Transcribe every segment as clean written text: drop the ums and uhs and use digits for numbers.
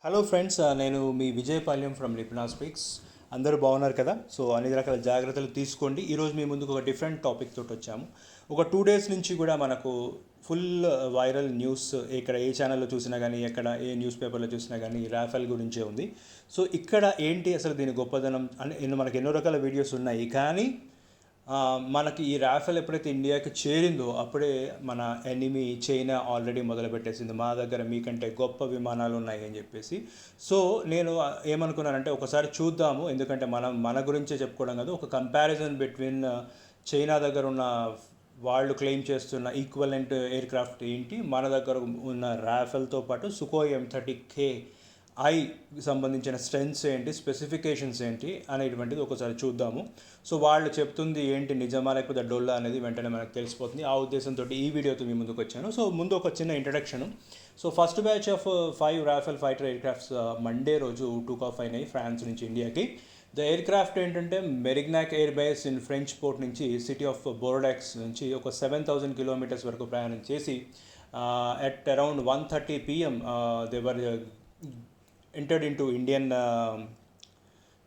Hello friends, నేను మీ విజయపాల్యం from లిప్నా speaks. అందరూ బాగున్నారు కదా? సో అన్ని రకాల జాగ్రత్తలు తీసుకోండి. ఈరోజు మీ ముందుకు ఒక డిఫరెంట్ టాపిక్ తోటి వచ్చాము. ఒక 2 days నుంచి కూడా మనకు ఫుల్ వైరల్ న్యూస్ ఇక్కడ ఏ ఛానల్లో చూసినా కానీ, ఎక్కడ ఏ న్యూస్ పేపర్లో చూసినా కానీ రాఫెల్ గురించే ఉంది. సో ఇక్కడ ఏంటి అసలు దీని గొప్పదనం అని మనకు ఎన్నో రకాల వీడియోస్ ఉన్నాయి. కానీ మనకి ఈ రాఫెల్ ఎప్పుడైతే ఇండియాకి చేరిందో అప్పుడే మన ఎనిమీ చైనా ఆల్రెడీ మొదలుపెట్టేసింది, మా దగ్గర మీకంటే గొప్ప విమానాలు ఉన్నాయి అని చెప్పేసి. సో నేను ఏమనుకున్నానంటే ఒకసారి చూద్దాము, ఎందుకంటే మన గురించే చెప్పుకోవడం కాదు, ఒక కంపారిజన్ బిట్వీన్ చైనా దగ్గర ఉన్న వాళ్ళు క్లెయిమ్ చేస్తున్న ఈక్వలెంట్ ఎయిర్ క్రాఫ్ట్ ఏంటి, మన దగ్గర ఉన్న రాఫెల్తో పాటు సుకోయ్ M30K సంబంధించిన స్ట్రెంగ్స్ ఏంటి, స్పెసిఫికేషన్స్ ఏంటి అనేటువంటిది ఒకసారి చూద్దాము. సో వాళ్ళు చెప్తుంది ఏంటి, నిజమా లేకపోతే డొల్లా అనేది వెంటనే మనకు తెలిసిపోతుంది. ఆ ఉద్దేశంతో ఈ వీడియోతో మీ ముందుకు వచ్చాను. సో ముందు ఒక చిన్న introduction. So first batch of 5 Rafale fighter aircrafts Monday రోజు టూక్ ఆఫ్ అయినాయి ఫ్రాన్స్ నుంచి ఇండియాకి. ద ఎయిర్ క్రాఫ్ట్ ఏంటంటే Merignac air base in French port నుంచి సిటీ ఆఫ్ బోర్డాక్స్ నుంచి ఒక 7,000 కిలోమీటర్స్ వరకు ప్రయాణం చేసి at around 1:30 PM they were entered into Indian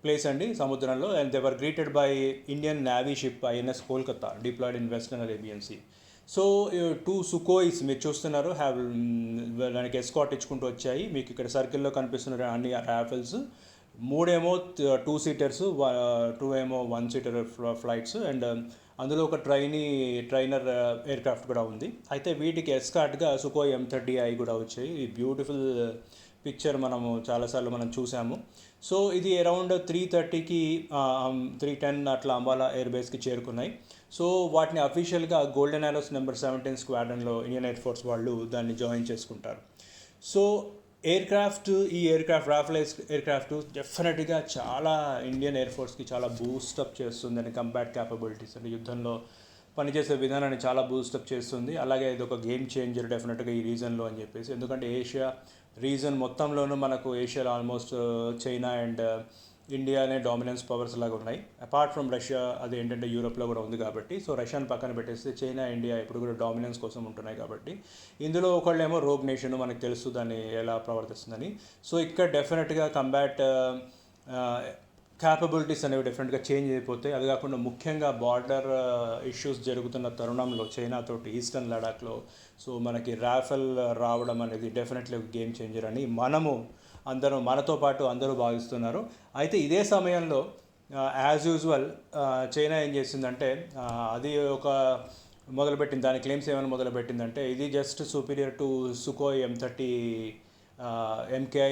place అండి, సముద్రంలో. And they were greeted by Indian Navy ship INS Kolkata deployed in western Arabian Sea. So 2 Sukhois మీరు చూస్తున్నారు, దానికి ఎస్కాట్ ఇచ్చుకుంటూ వచ్చాయి. మీకు ఇక్కడ సర్కిల్లో కనిపిస్తున్న అన్ని రాఫెల్స్, 3 ఏమో 2 seaters, 2 ఏమో 1 seater ఫ్లైట్స్, అండ్ అందులో ఒక ట్రైనర్ ఎయిర్ క్రాఫ్ట్ కూడా ఉంది. అయితే వీటికి ఎస్కాట్గా సుకోయ్ M30I కూడా వచ్చాయి. ఈ బ్యూటిఫుల్ పిక్చర్ మనము చాలాసార్లు మనం చూసాము. సో ఇది అరౌండ్ 3:30కి 3:10 అట్లా అంబాలా ఎయిర్ బేస్కి చేరుకున్నాయి. సో వాటిని అఫీషియల్గా గోల్డెన్ ఆరోస్ నెంబర్ 17 స్క్వాడ్రన్లో ఇండియన్ ఎయిర్ ఫోర్స్ వాళ్ళు దాన్ని జాయిన్ చేసుకుంటారు. సో ఈ aircraft Rafale aircraft డెఫినెట్గా చాలా ఇండియన్ ఎయిర్ ఫోర్స్కి చాలా బూస్టప్ చేస్తుందని, కంబాట్ క్యాపబిలిటీస్ అంటే యుద్ధంలో పనిచేసే విధానాన్ని చాలా బూస్టప్ చేస్తుంది. అలాగే ఇది ఒక గేమ్ చేంజర్ డెఫినెట్గా ఈ రీజన్లో అని చెప్పేసి, ఎందుకంటే ఏషియా రీజన్ మొత్తంలోనూ మనకు ఏషియాలో ఆల్మోస్ట్ చైనా అండ్ ఇండియానే డామినెన్స్ పవర్స్ లాగా ఉన్నాయి. అపార్ట్ ఫ్రమ్ రష్యా, అది ఏంటంటే యూరోప్లో కూడా ఉంది కాబట్టి. సో రష్యాని పక్కన పెట్టేస్తే చైనా ఇండియా ఇప్పుడు కూడా డామినెన్స్ కోసం ఉంటున్నాయి కాబట్టి, ఇందులో ఒకళ్ళేమో రోగ్ నేషన్, మనకు తెలుసు దాన్ని ఎలా ప్రవర్తిస్తుందని. సో ఇక్కడ డెఫినెట్గా కంబాట్ క్యాపబిలిటీస్ అనేవి డెఫినెట్గా చేంజ్ అయిపోతాయి. అది కాకుండా ముఖ్యంగా బార్డర్ ఇష్యూస్ జరుగుతున్న తరుణంలో చైనాతోటి ఈస్టర్న్ లడాఖ్లో సో మనకి రాఫెల్ రావడం అనేది డెఫినెట్లీ ఒక గేమ్ చేంజర్ అని మనతో పాటు అందరూ భావిస్తున్నారు. అయితే ఇదే సమయంలో యాజ్ యూజువల్ చైనా ఏం చేసిందంటే అది ఒక మొదలుపెట్టింది, దాని క్లెయిమ్స్ ఏమైనా మొదలుపెట్టిందంటే ఇది just superior to సుకోయ్ M30 MKI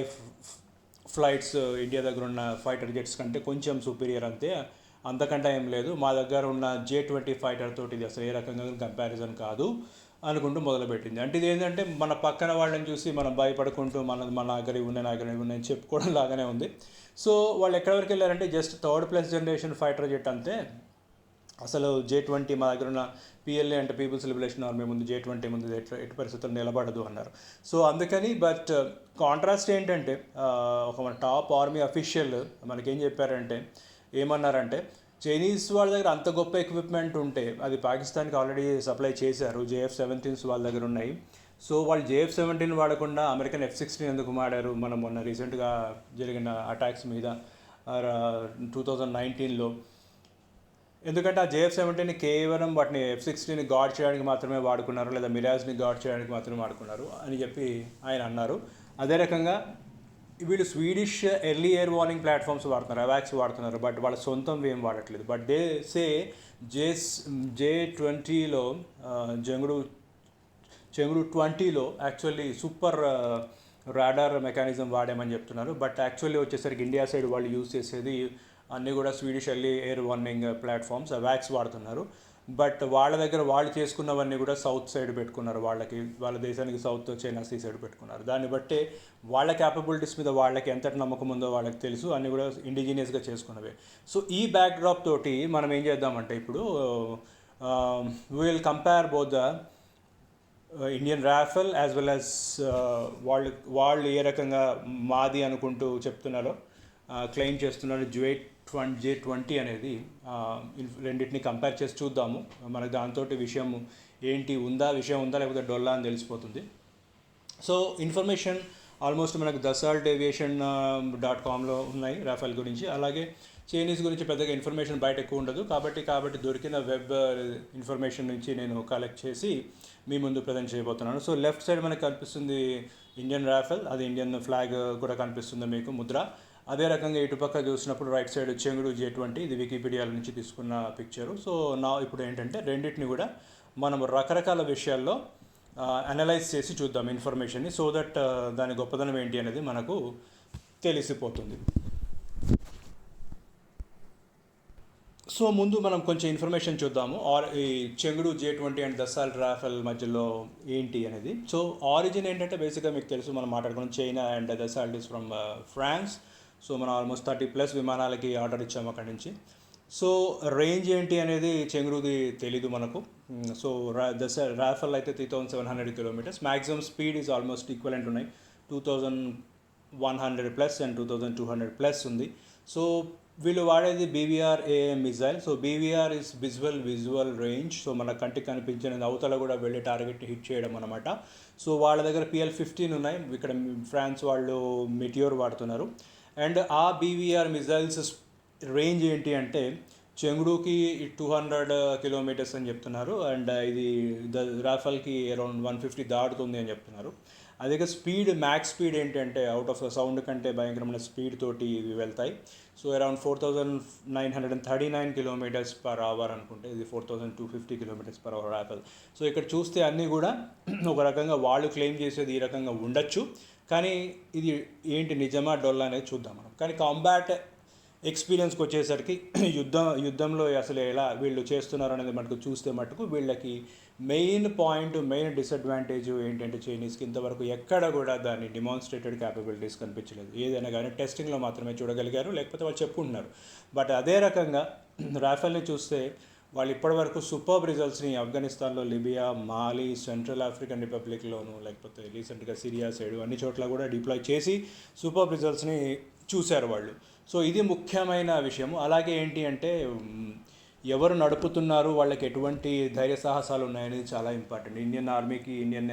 flights, India దగ్గర ఉన్న ఫైటర్ జెట్స్ కంటే కొంచెం సుపీరియర్, అంతకంటే ఏం లేదు. మా దగ్గర ఉన్న J-20 ఫైటర్ తోటి ఇది అసలు ఏ రకంగా కంపారిజన్ కాదు అనుకుంటూ మొదలుపెట్టింది. అంటే ఇది ఏంటంటే మన పక్కన వాళ్ళని చూసి మనం భయపడుకుంటూ మన దగ్గర ఉన్నాయని చెప్పుకోవడం లాగానే ఉంది. సో వాళ్ళు ఎక్కడి వరకు వెళ్ళారంటే just 3rd generation fighter jet అంతే. అసలు J-20 మా దగ్గర ఉన్న PLA అంటే పీపుల్స్ లిబరేషన్ ఆర్మీ ముందు J-20 ముందు ఎట్టి పరిస్థితుల్లో నిలబడదు అన్నారు. సో అందుకని బట్ కాంట్రాస్ట్ ఏంటంటే ఒక మన టాప్ ఆర్మీ అఫీషియల్ మనకేం చెప్పారంటే, ఏమన్నారంటే చైనీస్ వాళ్ళ దగ్గర అంత గొప్ప ఎక్విప్మెంట్ ఉంటే అది పాకిస్తాన్కి ఆల్రెడీ సప్లై చేశారు. JF-17s వాళ్ళ దగ్గర ఉన్నాయి. సో వాళ్ళు JF-17 వాడకుండా అమెరికన్ F-16 ఎందుకు వాడారు? మనం మొన్న రీసెంట్గా జరిగిన అటాక్స్ మీద 2019లో. ఎందుకంటే ఆ JF-17 కేవలం వాటిని F-16ని గార్డ్ చేయడానికి మాత్రమే వాడుకున్నారు, లేదా మిరాజ్ని గార్డ్ చేయడానికి మాత్రమే వాడుకున్నారు అని చెప్పి ఆయన అన్నారు. అదే రకంగా వీళ్ళు Swedish early air warning platforms వాడుతున్నారు, అవాక్స్ వాడుతున్నారు, బట్ వాళ్ళ సొంతం ఏం వాడట్లేదు. బట్ దే సే J-20లో చెంగుడు 20లో యాక్చువల్లీ సూపర్ రాడార్ మెకానిజం వాడామని చెప్తున్నారు. బట్ యాక్చువల్లీ వచ్చేసరికి ఇండియా సైడ్ వాళ్ళు యూజ్ చేసేది అన్నీ కూడా Swedish early air warning platforms, అవాక్స్ వాడుతున్నారు. బట్ వాళ్ళ దగ్గర వాళ్ళు చేసుకున్నవన్నీ కూడా సౌత్ సైడ్ పెట్టుకున్నారు, వాళ్ళ దేశానికి సౌత్ చైనా సీ సైడ్ పెట్టుకున్నారు. దాన్ని బట్టే వాళ్ళ క్యాపబిలిటీస్ మీద వాళ్ళకి ఎంతటి నమ్మకం ఉందో వాళ్ళకి తెలుసు, అన్నీ కూడా ఇండిజినియస్గా చేసుకున్నవే. సో ఈ బ్యాక్డ్రాప్ తోటి మనం ఏం చేద్దామంటే ఇప్పుడు we will compare both the Indian Rafale as well as వాళ్ళు ఏ రకంగా మాది అనుకుంటూ చెప్తున్నారో, క్లెయిమ్ చేస్తున్నారు J-20 అనేది. రెండింటిని కంపేర్ చేసి చూద్దాము, మనకు దాంతో విషయం ఉందా లేకపోతే డొల్లా అని తెలిసిపోతుంది. సో ఇన్ఫర్మేషన్ ఆల్మోస్ట్ మనకు దసాల్ట్ ఏవియేషన్ .comలో ఉన్నాయి రాఫెల్ గురించి. అలాగే చైనీస్ గురించి పెద్దగా ఇన్ఫర్మేషన్ బయట ఎక్కువ ఉండదు, కాబట్టి దొరికిన వెబ్ ఇన్ఫర్మేషన్ నుంచి నేను కలెక్ట్ చేసి మీ ముందు ప్రజెంట్ చేయబోతున్నాను. సో లెఫ్ట్ సైడ్ మనకు కనిపిస్తుంది ఇండియన్ రాఫెల్, అది ఇండియన్ ఫ్లాగ్ కూడా కనిపిస్తుంది మీకు ముద్ర. అదే రకంగా ఇటుపక్క చూసినప్పుడు రైట్ సైడ్ చెంగుడు J20, ఇది వికీపీడియా నుంచి తీసుకున్న పిక్చరు. సో ఇప్పుడు ఏంటంటే రెండింటిని కూడా మనం రకరకాల విషయాల్లో అనలైజ్ చేసి చూద్దాం ఇన్ఫర్మేషన్ని, సో దట్ దాని గొప్పదనం ఏంటి అనేది మనకు తెలిసిపోతుంది. సో ముందు మనం కొంచెం ఇన్ఫర్మేషన్ చూద్దాము. ఈ చెంగుడు J20 అండ్ దసాల్ట్ రాఫెల్ మధ్యలో ఏంటి అనేది. సో ఆరిజిన్ ఏంటంటే బేసిక్గా మీకు తెలుసు, మనం మాట్లాడుకున్నాం China and Dassault is from France. So మనం ఆల్మోస్ట్ 30+ విమానాలకి ఆర్డర్ ఇచ్చాము అక్కడి నుంచి. సో రేంజ్ ఏంటి అనేది చెంగుడుది తెలీదు మనకు. సో రాఫెల్ అయితే 3700 kilometres, maximum speed is almost equivalent ఉన్నాయి, 2100+ అండ్ 2200+ ఉంది. సో వీళ్ళు వాడేది BVR AM missile. So BVR is visual range. So మన కంటికి కనిపించిన అవతల కూడా వెళ్ళి టార్గెట్ హిట్ చేయడం అనమాట. సో వాళ్ళ దగ్గర PL-15 ఉన్నాయి, ఇక్కడ ఫ్రాన్స్ వాళ్ళు మెటియోర్ వాడుతున్నారు. అండ్ ఆ BVR మిజైల్స్ రేంజ్ ఏంటి అంటే చెంగుడుకి 200 కిలోమీటర్స్ అని చెప్తున్నారు, అండ్ ఇది రాఫెల్కి అరౌండ్ 150 దాటుతుంది అని చెప్తున్నారు. అదే స్పీడ్, మ్యాక్స్ స్పీడ్ ఏంటంటే అవుట్ ఆఫ్ సౌండ్ కంటే భయంకరమైన స్పీడ్ తోటి ఇవి వెళ్తాయి. సో అరౌండ్ 4939 km/h అనుకుంటే, ఇది 4250 km/h రాఫెల్. సో ఇక్కడ చూస్తే అన్నీ కూడా ఒక రకంగా వాళ్ళు క్లెయిమ్ చేసేది ఈ రకంగా ఉండొచ్చు, కానీ ఇది ఏంటి నిజమా డొల్లా అనేది చూద్దాం మనం. కానీ కాంబాట్ ఎక్స్పీరియన్స్కి వచ్చేసరికి యుద్ధంలో అసలు ఎలా వీళ్ళు చేస్తున్నారు అనేది మనకు చూస్తే మటుకు వీళ్ళకి మెయిన్ డిసడ్వాంటేజ్ ఏంటంటే చైనీస్కి ఇంతవరకు ఎక్కడ కూడా దాని డిమాన్స్ట్రేటెడ్ క్యాపబిలిటీస్ కనిపించలేదు. ఏదైనా కానీ టెస్టింగ్లో మాత్రమే చూడగలిగారు, లేకపోతే వాళ్ళు చెప్పుకుంటున్నారు. బట్ అదే రకంగా రాఫెల్ని చూస్తే వాళ్ళు ఇప్పటివరకు సూపర్బ్ రిజల్ట్స్ని ఆఫ్ఘనిస్తాన్లో, లిబియా, మాలి, సెంట్రల్ ఆఫ్రికన్ రిపబ్లిక్లోను, లేకపోతే రీసెంట్గా సిరియా సైడ్ అన్ని చోట్ల కూడా డిప్లాయ్ చేసి సూపర్బ్ రిజల్ట్స్ని చూశారు వాళ్ళు. సో ఇది ముఖ్యమైన విషయము. అలాగే ఏంటి అంటే ఎవరు నడుపుతున్నారు, వాళ్ళకి ఎటువంటి ధైర్య సాహసాలు ఉన్నాయనేది చాలా ఇంపార్టెంట్. ఇండియన్ ఆర్మీకి, ఇండియన్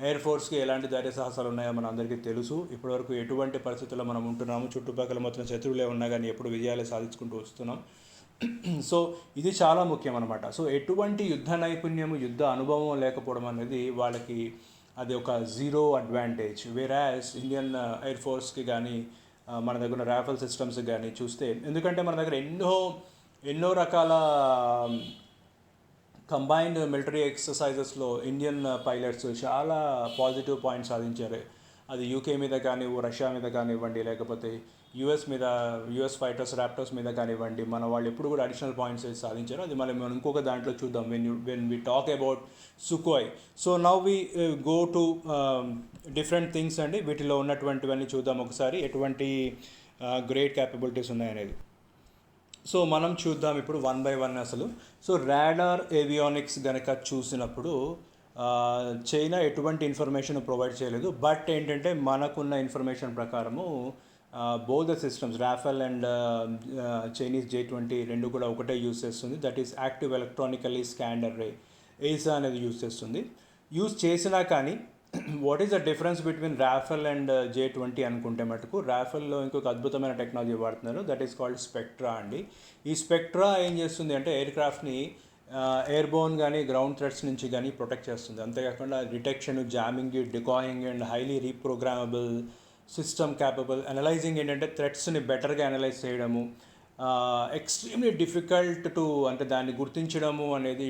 ఎయిర్ ఫోర్స్కి ఎలాంటి ధైర్య సాహసాలు ఉన్నాయో మన అందరికీ తెలుసు. ఇప్పటివరకు ఎటువంటి పరిస్థితుల్లో మనం ఉంటున్నాము, చుట్టుపక్కల మొత్తం శత్రువులే ఉన్నా కానీ ఎప్పుడు విజయాలే సాధించుకుంటూ వస్తున్నాం. సో ఇది చాలా ముఖ్యం అనమాట. సో ఎటువంటి యుద్ధ నైపుణ్యము, యుద్ధ అనుభవం లేకపోవడం అనేది వాళ్ళకి అది ఒక జీరో అడ్వాంటేజ్. వేరాస్ ఇండియన్ ఎయిర్ ఫోర్స్కి కానీ మన దగ్గర రాఫెల్ సిస్టమ్స్ కానీ చూస్తే, ఎందుకంటే మన దగ్గర ఎన్నో రకాల కంబైన్డ్ మిలిటరీ ఎక్సర్సైజెస్లో ఇండియన్ పైలట్స్ చాలా పాజిటివ్ పాయింట్స్ సాధించారు. అది UK మీద కానీ, రష్యా మీద కానివ్వండి, లేకపోతే యుఎస్ ఫైటర్స్ రాప్టర్స్ మీద కానివ్వండి, మన వాళ్ళు ఎప్పుడు కూడా అడిషనల్ పాయింట్స్ సాధించారు. అది మనం ఇంకొక దాంట్లో చూద్దాం when we talk about Sukhoi. So now we go to different things అండి. వీటిలో ఉన్నటువంటివన్నీ చూద్దాం ఒకసారి, ఎటువంటి గ్రేట్ క్యాపబిలిటీస్ ఉన్నాయనేది. సో మనం చూద్దాం ఇప్పుడు 1 by 1 అసలు. సో రాడార్ ఏవియానిక్స్ కనుక చూసినప్పుడు చైనా ఎటువంటి ఇన్ఫర్మేషన్ ప్రొవైడ్ చేయలేదు. బట్ ఏంటంటే మనకున్న ఇన్ఫర్మేషన్ ప్రకారము both the systems Rafale and Chinese J20 రెండు కూడా ఒకటే యూజ్ చేస్తుంది. That is active electronically scanned array, AESA అనేది యూజ్ చేస్తుంది. యూజ్ చేసినా కానీ what is the difference between Rafale and J20 అనుకుంటే మటుకు, రాఫెల్లో ఇంకొక అద్భుతమైన టెక్నాలజీ వాడుతున్నారు, దట్ ఈస్ కాల్డ్ స్పెక్ట్రా అండి. ఈ స్పెక్ట్రా ఏం చేస్తుంది అంటే ఎయిర్ క్రాఫ్ట్ని ఎయిర్బోర్న్ కానీ గ్రౌండ్ థ్రెట్స్ నుంచి కానీ ప్రొటెక్ట్ చేస్తుంది. అంతేకాకుండా detection, jamming, decoying and highly reprogrammable system capable analyzing, ఏంటంటే థ్రెట్స్ని బెటర్గా అనలైజ్ చేయడము, ఎక్స్ట్రీమ్లీ డిఫికల్ట్ టు అంటే దాన్ని గుర్తించడము అనేది,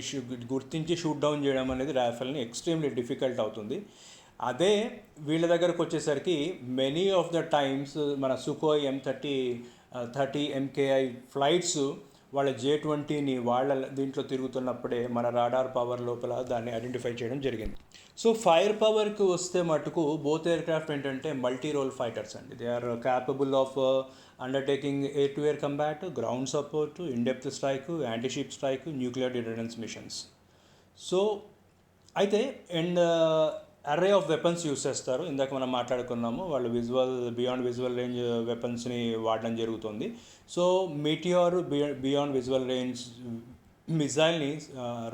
గుర్తించి షూట్ డౌన్ చేయడం అనేది రాఫెల్ని ఎక్స్ట్రీమ్లీ డిఫికల్ట్ అవుతుంది. అదే వీళ్ళ దగ్గరకు వచ్చేసరికి మెనీ ఆఫ్ ద టైమ్స్ మన సుకోయ్ M30 MKI ఫ్లైట్స్ వాళ్ళ J20ని వాళ్ళ దీంట్లో తిరుగుతున్నప్పుడే మన రాడార్ పవర్ లోపల దాన్ని ఐడెంటిఫై చేయడం జరిగింది. సో ఫైర్ పవర్కి వస్తే మటుకు బోత్ ఎయిర్ క్రాఫ్ట్ ఏంటంటే మల్టీ రోల్ ఫైటర్స్ అండి. They are capable of undertaking air to air combat, ground support, in depth strike, anti ship strike, nuclear deterrence missions. So అయితే and array of weapons use చేస్తారు. ఇందాక మనం మాట్లాడుకున్నాము, వాళ్ళు బియాండ్ విజువల్ రేంజ్ వెపన్స్ని వాడడం జరుగుతుంది. So Meteor beyond visual range మిజైల్ని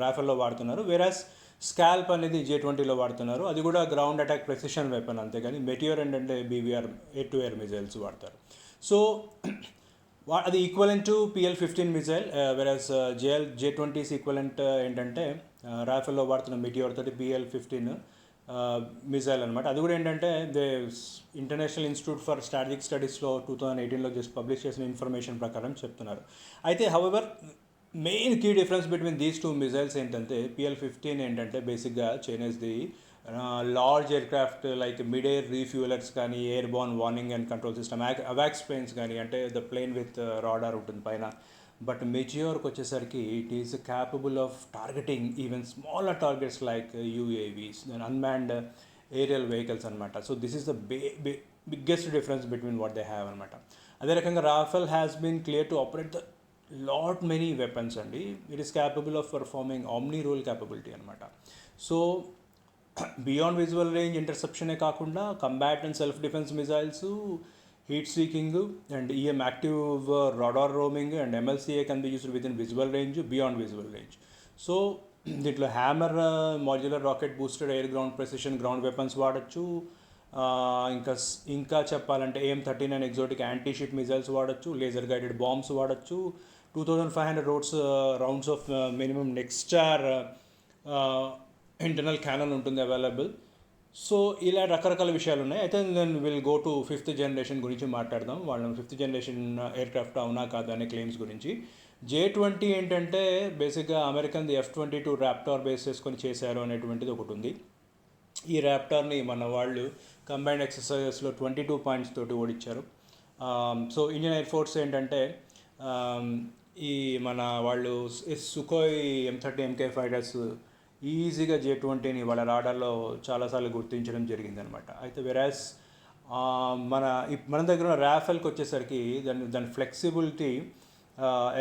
రాఫెల్లో వాడుతున్నారు. వేరాస్ స్కాల్ప్ అనేది J-20లో వాడుతున్నారు. అది కూడా గ్రౌండ్ అటాక్ ప్రెసిషన్ వెపన్, అంతేగాని మెటియోర్ ఏంటంటే BVR air to air missiles వాడతారు. సో అది equivalent to PL-15 missile, versus J-20's equivalent ఏంటంటే రాఫెల్లో వాడుతున్న మెటియోర్ తోటి PL-15 మిజైల్ అనమాట. అది కూడా ఏంటంటే ఇంటర్నేషనల్ ఇన్స్టిట్యూట్ ఫర్ స్ట్రాటజిక్ స్టడీస్లో 2018లో జస్ట్ పబ్లిష్ చేసిన ఇన్ఫర్మేషన్ ప్రకారం చెప్తున్నారు. అయితే however main key difference between these two missiles ఏంటంటే PL-15 ఏంటంటే బేసిక్గా చైనీస్ది large aircraft like mid air refuellers కానీ, airborne warning and control system, అవాక్స్ ప్లేన్స్ కానీ, అంటే ద ప్లేన్ విత్ రాడార్ ఉంటుంది పైన. బట్ మెటియోర్కి వచ్చేసరికి it is capable of targeting even smaller targets like UAVs, unmanned aerial vehicles అనమాట. So this is the biggest difference between what they have అనమాట. అదే రకంగా Rafale has been clear to operate the lot many weapons అండి. It is capable of performing omni role capability అనమాట. So beyond visual range ఇంటర్సెప్షనే కాకుండా combat and self defence missiles, heat seeking and EM active radar roaming and MLCA can be used with in visual range, beyond visual range. So దీంట్లో hammer modular rocket boosted air ground precision ground weapons వాడచ్చు. ఇంకా చెప్పాలంటే AIM-39 exotic anti ship missiles వాడచ్చు, laser guided bombs వాడచ్చు, 2500 rounds of minimum Nexter internal cannon ఉంటుంది available. So ఇలా రకరకాల విషయాలు ఉన్నాయి. అయితే నేను will go to 5th generation గురించి మాట్లాడదాం. వాళ్ళ 5th జనరేషన్ ఎయిర్క్రాఫ్ట్ అవునా కాదా అనే క్లెయిమ్స్ గురించి. J-20 ఏంటంటే బేసిక్గా అమెరికన్ F-22 ర్యాప్టార్ బేస్ చేసుకొని చేశారు అనేటువంటిది ఒకటి ఉంది. ఈ ర్యాప్టార్ని మన వాళ్ళు కంబైన్డ్ ఎక్సర్సైజెస్లో 22 పాయింట్స్ తోటి ఓడించారు. సో ఇండియన్ ఎయిర్ ఫోర్స్ ఏంటంటే ఈ మన వాళ్ళు సుఖోయ్ M-30 MK ఫైటర్స్ ఈజీగా J-20ని వాళ్ళ రాడార్లో చాలాసార్లు గుర్తించడం జరిగిందనమాట. అయితే వెరాస్ మన దగ్గర ఉన్న రాఫెల్కి వచ్చేసరికి దాని ఫ్లెక్సిబిలిటీ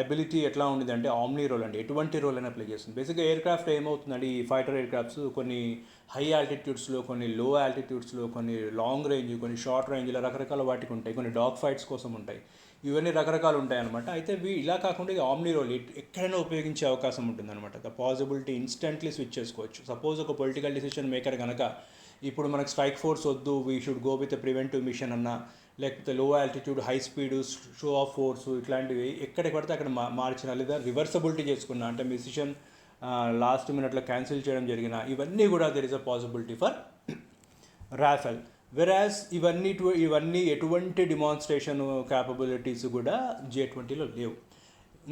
ఎబిలిటీ ఎట్లా ఉండిందంటే ఆమ్నీ రోల్ అండి, ఎటువంటి రోల్ అయినా ప్లే చేస్తుంది. బేసిక్గా ఎయిర్క్రాఫ్ట్ ఏమవుతుందండి, ఈ ఫైటర్ ఎయిర్క్రాఫ్ట్స్ కొన్ని హై ఆల్టిట్యూడ్స్లో, కొన్ని లో ఆల్టిట్యూడ్స్లో, కొన్ని లాంగ్ రేంజ్, కొన్ని షార్ట్ రేంజ్లో రకరకాల వాటికి ఉంటాయి, కొన్ని డాగ్ ఫైట్స్ కోసం ఉంటాయి, ఇవన్నీ రకరకాలు ఉంటాయి అనమాట. అయితే ఇలా కాకుండా ఇది ఆమ్నీ రోల్ ఎక్కడైనా ఉపయోగించే అవకాశం ఉంటుందన్నమాట. ద పాసిబిలిటీ ఇన్స్టెంట్లీ స్విచ్ చేసుకోవచ్చు. సపోజ్ ఒక పొలిటికల్ డిసిషన్ మేకర్ కనుక ఇప్పుడు మనకు స్ట్రైక్ ఫోర్స్ వద్దు, we should go with preventive mission అన్నా, లేకపోతే low altitude high speed show of force ఇట్లాంటివి ఎక్కడికి పడితే అక్కడ మార్చిన, లేదా రివర్సబిలిటీ చేసుకున్నా, అంటే మిషన్ లాస్ట్ మినిట్లో క్యాన్సిల్ చేయడం జరిగిన, ఇవన్నీ కూడా there is a possibility for Rafale. Versus ఇవన్నీ ఎటువంటి డిమాన్స్ట్రేషన్ క్యాపబిలిటీస్ కూడా J-20లో లేవు.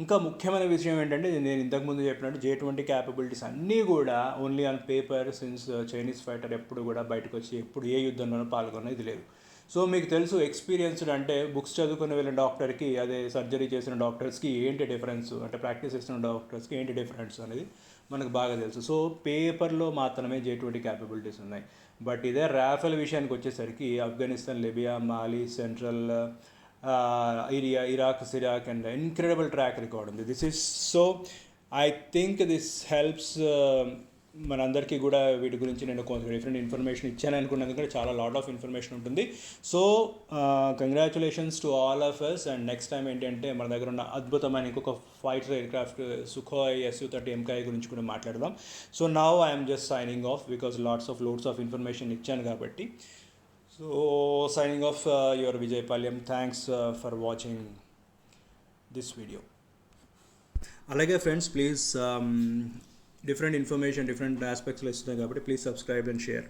ఇంకా ముఖ్యమైన విషయం ఏంటంటే నేను ఇంతకుముందు చెప్పినట్టు J-20 క్యాపబిలిటీస్ అన్నీ కూడా only on paper, since Chinese fighter ఎప్పుడు కూడా బయటకు వచ్చి ఎప్పుడు ఏ యుద్ధంలోనూ పాల్గొనేది లేదు. సో మీకు తెలుసు, ఎక్స్పీరియన్స్డ్ అంటే బుక్స్ చదువుకుని వెళ్ళిన డాక్టర్కి, అదే సర్జరీ చేసిన డాక్టర్స్కి ఏంటి డిఫరెన్స్, అంటే ప్రాక్టీస్ చేసిన డాక్టర్స్కి ఏంటి డిఫరెన్స్ అనేది మనకు బాగా తెలుసు. సో పేపర్లో మాత్రమే J-20 క్యాపబిలిటీస్ ఉన్నాయి. బట్ ఇదే రాఫెల్ విషయానికి వచ్చేసరికి Afghanistan, Libya, Mali, central Iraq, సిరాక్ అండ్ ఇన్క్రెడిబుల్ ట్రాక్ రికార్డ్ ఉంది. This is so I think this helps మనందరికీ కూడా. వీటి గురించి నేను కొంచెం డిఫరెంట్ ఇన్ఫర్మేషన్ ఇచ్చాను అనుకున్నాను, కూడా చాలా లాట్ ఆఫ్ ఇన్ఫర్మేషన్ ఉంటుంది. So congratulations to all of us. And next time ఏంటంటే మన దగ్గర ఉన్న అద్భుతమైన ఇంకొక fighter aircraft Sukhoi Su-30 MK గురించి కూడా మాట్లాడదాం. So now I'm just signing off because loads of information ఇచ్చాను కాబట్టి. So signing off your Vijay Palyam. Thanks for watching this video. అలాగే friends, please different information different ఆస్పెక్ట్స్లో ఇస్తున్నాయి కాబట్టి ప్లీజ్ సబ్స్క్రైబ్ అండ్ షేర్.